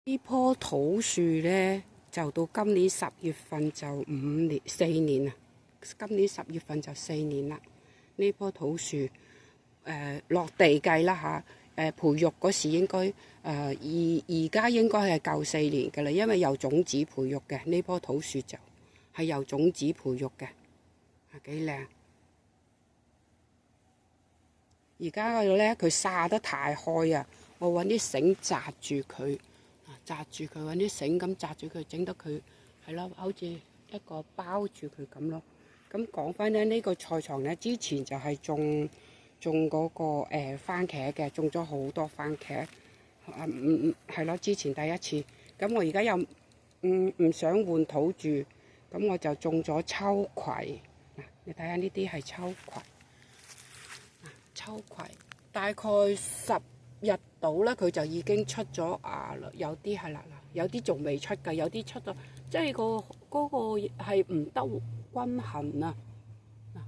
呢棵土樹咧，就到今年10月份就4年啦。今年10月份就4年啦。呢棵土樹落地計啦嚇，培育嗰時應該而家應該係夠4年㗎啦，因為由種子培育嘅呢棵土樹就係由種子培育嘅，幾靚。而家咧佢曬得太開啊，我揾啲繩紮住佢。紮住佢，揾啲繩咁紮住佢，整得佢係咯，好似一個包住佢咁咯。咁講翻咧，呢個菜場咧之前就係種嗰個番茄嘅，種咗好多番茄。係咯，之前第一次。咁我而家又唔想換土住，咁我就種咗秋葵。嗱，你睇下呢啲係秋葵。秋葵大概10日到咧，佢就已經出咗芽啦。有啲係啦，有啲仲未出㗎，有啲出咗，即係嗰個係唔得均衡啊。嗱，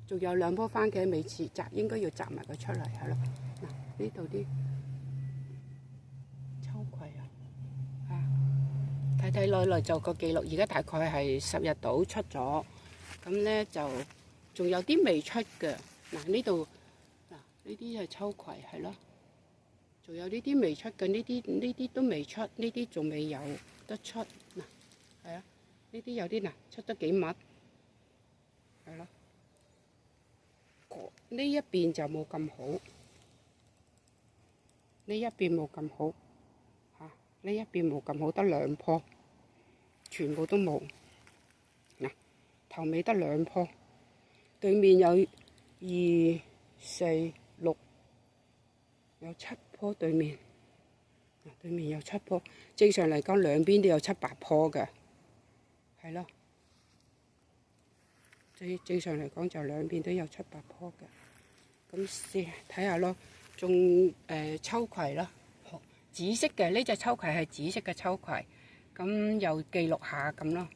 仲有2棵番茄未切摘，應該要摘埋佢出嚟，係咯。嗱，呢度啲秋葵睇睇耐耐就個記錄，而家大概係10日到出咗，咁咧就仲有啲未出嘅。嗱，呢度呢啲係秋葵，係咯。仲有呢啲未出嘅，呢啲都未出，呢啲仲未有得出。嗱，係啊，呢啲有啲出得幾密，係咯。呢一邊就冇咁好，呢一邊冇咁好嚇，呢一邊冇咁好，得2棵，全部都冇。嗱，頭尾得2棵，對面有2、4、6，有7棵對面。對面有7棵，正常嚟講兩邊都有7、8棵嘅，係咯。正常嚟講就兩邊都有7、8棵嘅。咁先睇下咯，種秋葵啦，紫色嘅呢隻秋葵係紫色嘅秋葵，咁又記錄下咁咯。